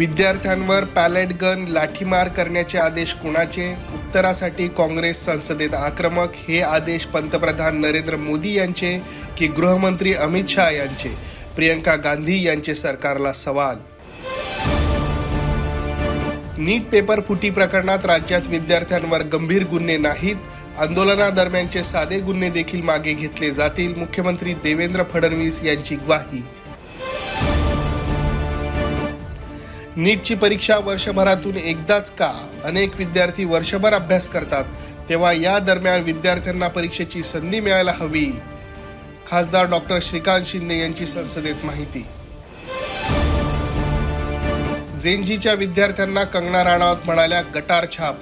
विद्यार्थ्यांवर palette gun लाठीमार करण्याचे आदेश कोणाचे? उत्तरासाठी काँग्रेस संसदेत आक्रमक. हे आदेश पंतप्रधान नरेंद्र मोदी यांचे की गृहमंत्री अमित शहा यांचे? प्रियंका गांधी यांचे सरकारला सवाल. नीट पेपर फुटी प्रकरणात राज्यात विद्यार्थ्यांवर गंभीर गुन्हे नाहीत. आंदोलनादरम्यानचे साधे गुन्हे देखील मागे घेतले जातील. मुख्यमंत्री देवेंद्र फडणवीस यांची ग्वाही. नीटची परीक्षा वर्षभरातून एकदाच का? अनेक विद्यार्थी वर्षभर अभ्यास करतात, तेव्हा या दरम्यान विद्यार्थ्यांना परीक्षेची संधी मिळायला हवी. खासदार डॉक्टर श्रीकांत शिंदे यांची संसदेत माहिती. जेनजीच्या विद्यार्थ्यांना कंगना राणावत म्हणाल्या गटार छाप.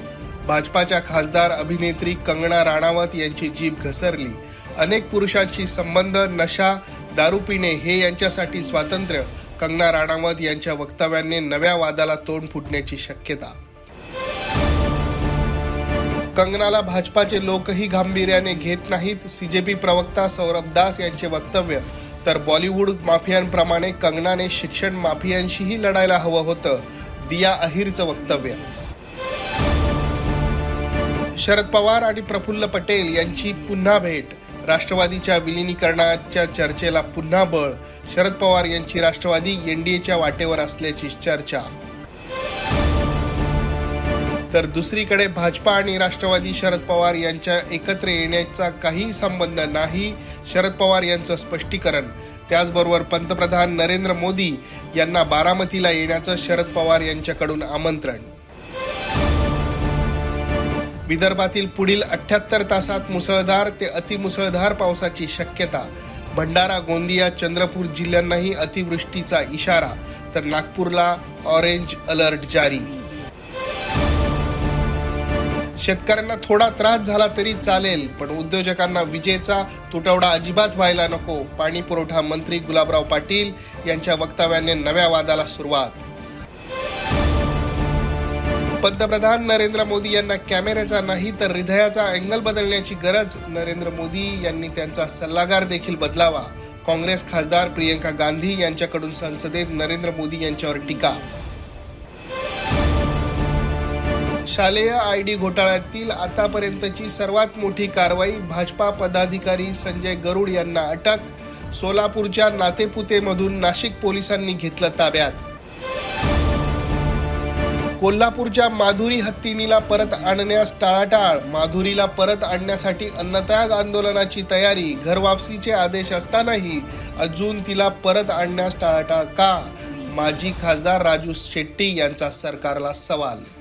भाजपाच्या खासदार अभिनेत्री कंगना राणावत यांची जीभ घसरली. अनेक पुरुषांशी संबंध, नशा, दारू पिणे हे यांच्यासाठी स्वातंत्र्य. कंगना राणावत यांच्या वक्तव्याने नव्या वादाला तोंड फुटण्याची शक्यता. कंगनाला भाजपाचे लोकही गांभीर्याने घेत नाहीत. सीजेपी प्रवक्ता सौरभ दास यांचे वक्तव्य. तर बॉलिवूड माफियांप्रमाणे कंगनाने शिक्षण माफियांशीही लढायला हवं होतं. दिया अहिरचं वक्तव्य. शरद पवार आणि प्रफुल्ल पटेल यांची पुन्हा भेट. राष्ट्रवादीच्या विलिनीकरणाच्या चर्चेला पुन्हा बळ. शरद पवार यांची राष्ट्रवादी एनडीएच्या वाटेवर असल्याची चर्चा. तर दुसरीकडे भाजपा आणि राष्ट्रवादी शरद पवार यांच्या एकत्र येण्याचा काही संबंध नाही. शरद पवार यांचं स्पष्टीकरण. त्याचबरोबर पंतप्रधान नरेंद्र मोदी यांना बारामतीला येण्याचं शरद पवार यांच्याकडून आमंत्रण. विदर्भातील पुढील 78 तासात मुसळधार ते अतिमुसळधार पावसाची शक्यता. भंडारा, गोंदिया, चंद्रपूर जिल्ह्यांनाही अतिवृष्टीचा इशारा. तर नागपूरला ऑरेंज अलर्ट जारी. शेतकऱ्यांना थोडा त्रास झाला तरी चालेल, पण उद्योजकांना विजेचा तुटवडा अजिबात व्हायला नको. पाणी पुरवठा मंत्री गुलाबराव पाटील यांच्या वक्तव्याने नव्या वादाला सुरुवात. पंतप्रधान नरेंद्र मोदी यांना कॅमेऱ्याचा नाही तर हृदयाचा अँगल बदलण्याची गरज. नरेंद्र मोदी यांनी त्यांचा सल्लागार देखील बदलावा. काँग्रेस खासदार प्रियंका गांधी यांच्याकडून संसदेत नरेंद्र मोदी यांच्यावर टीका. शालेय आयडी घोटाळ्यातील आतापर्यंतची सर्वात मोठी कारवाई. भाजपा पदाधिकारी संजय गरुड यांना अटक. सोलापूरच्या नातेपुतेमधून नाशिक पोलिसांनी घेतलं ताब्यात. कोल्हापूरच्या माधुरी हत्तीणीला परत आणण्यास टाळाटाळ. माधुरीला परत आणण्यासाठी अन्नत्याग आंदोलनाची तयारी. घरवापसीचे आदेश असतानाही अजून तिला परत आणण्यास टाळाटाळ का? माजी खासदार राजू शेट्टी यांचा सरकारला सवाल.